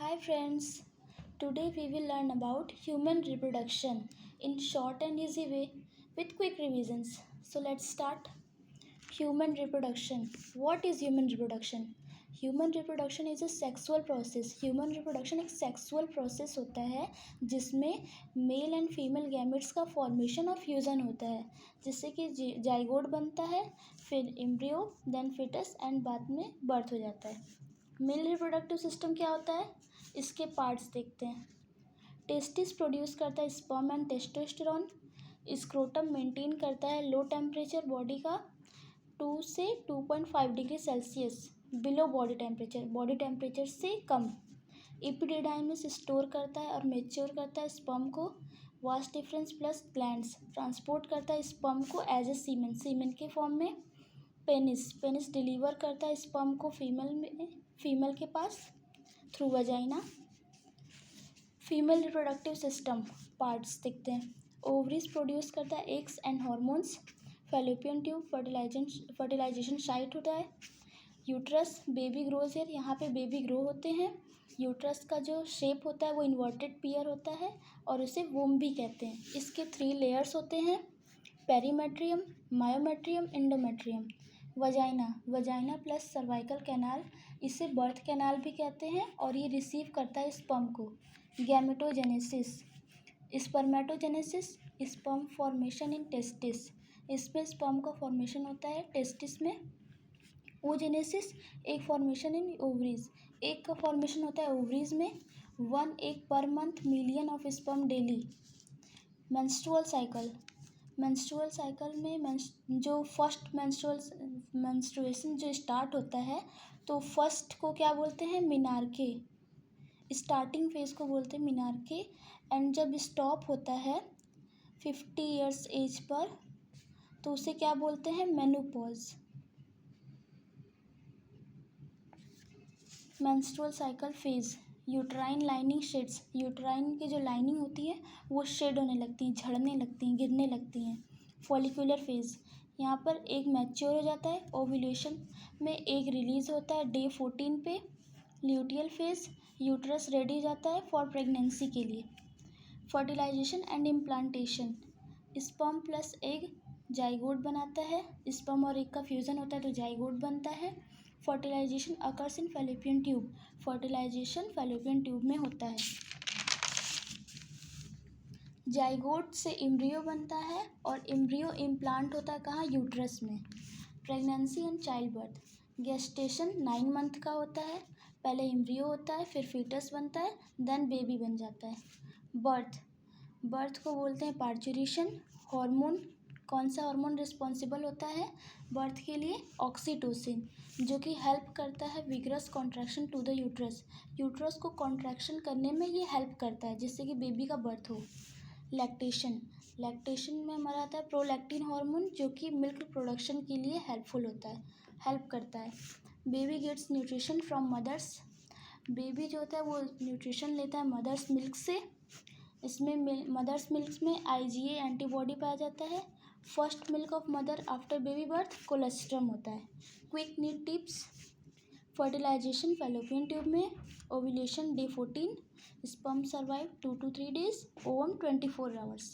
Hi friends, today we will learn about human reproduction in short and easy way with quick revisions. So let's start. Human reproduction. What is human reproduction? Human reproduction is a sexual process. Human reproduction एक sexual process होता है जिसमें male and female gametes का formation और fusion होता है जिससे कि जाइगोट बनता है, फिर एम्ब्रियो, देन फिटस एंड बाद में बर्थ हो जाता है. मेल रिप्रोडक्टिव सिस्टम क्या होता है? इसके पार्ट्स देखते हैं. टेस्टिस प्रोड्यूस करता है sperm and testosterone. Scrotum maintain करता है लो टेम्परेचर बॉडी का 2 से 2.5 degree Celsius below body temperature से कम. एपिडिडाइमिस स्टोर करता है और मेच्योर करता है स्पर्म को. Vas deferens plus glands transport करता है स्पर्म को एज ए सीमेन के फॉर्म में. पेनिस डिलीवर करता है स्पर्म को फीमेल के पास through vagina. Female reproductive system parts देखते हैं. ओवरीज प्रोड्यूस करता है eggs and hormones. Fallopian tube fertilization site होता है. यूट्रस बेबी ग्रोज है, यहाँ पे बेबी ग्रो होते हैं. यूट्रस का जो शेप होता है वो इन्वर्टेड पियर होता है और उसे वोम भी कहते हैं. इसके 3 लेयर्स होते हैं, perimetrium, myometrium, endometrium. Vagina plus cervical canal, इसे बर्थ कैनाल भी कहते हैं और ये रिसीव करता है स्पर्म को. Gametogenesis, spermatogenesis, sperm formation in testis, इसमें स्पर्म का फॉर्मेशन होता है टेस्टिस में. ओजेनेसिस, एक फॉर्मेशन इन ओवरीज, एक का फॉर्मेशन होता है ओवरीज में. 1 egg per month, million of sperm daily. Menstrual cycle में जो फर्स्ट मेंस्ट्रुएशन जो स्टार्ट होता है तो फर्स्ट को क्या बोलते हैं? मिनार्के. स्टार्टिंग फेज को बोलते हैं मिनार्के. एंड जब स्टॉप होता है 50 ईयर्स एज पर तो उसे क्या बोलते हैं? Menopause. Menstrual cycle phase. Uterine lining shades, uterine की जो लाइनिंग होती है वो शेड होने लगती हैं, झड़ने लगती हैं, गिरने लगती हैं. फॉलिकुलर फेज, यहाँ पर एग मैच्योर हो जाता है. ओव्यूलेशन में एग रिलीज होता है डे 14 पे. ल्यूटियल फेज, यूट्रस रेडी हो जाता है फॉर प्रेगनेंसी के लिए. Fertilization and implantation, sperm plus egg zygote बनाता है. स्पर्म और एग का फ्यूज़न होता है तो जाइगोट बनता है. Fertilization occurs in fallopian tube, fertilization fallopian tube में होता है. जाइगोट से एम्ब्रियो बनता है और एम्ब्रियो इम्प्लांट होता है कहाँ? यूट्रस में. Pregnancy and child birth. Gestation 9 month का होता है. पहले एम्ब्रियो होता है, फिर फीटस बनता है, देन बेबी बन जाता है. बर्थ को बोलते हैं पार्चुरेशन. हार्मोन, कौन सा हार्मोन रिस्पॉन्सिबल होता है बर्थ के लिए? ऑक्सीटोसिन, जो कि हेल्प करता है vigorous contraction to the uterus को कॉन्ट्रैक्शन करने में ये हेल्प करता है जिससे कि बेबी का बर्थ हो. लैक्टेशन में हमारा आता है प्रोलैक्टिन हार्मोन, जो कि मिल्क प्रोडक्शन के लिए हेल्प करता है. Baby gets nutrition from mothers. Baby जो होता है वो न्यूट्रिशन लेता है मदर्स मिल्क से. इसमें मदर्स मिल्क में IgA एंटीबॉडी पाया जाता है. First milk of mother after baby birth colostrum होता है. Quick need tips. Fertilisation fallopian tube में. Ovulation day 14. Sperm survive 2 to 3 days. Ovum 24 hours.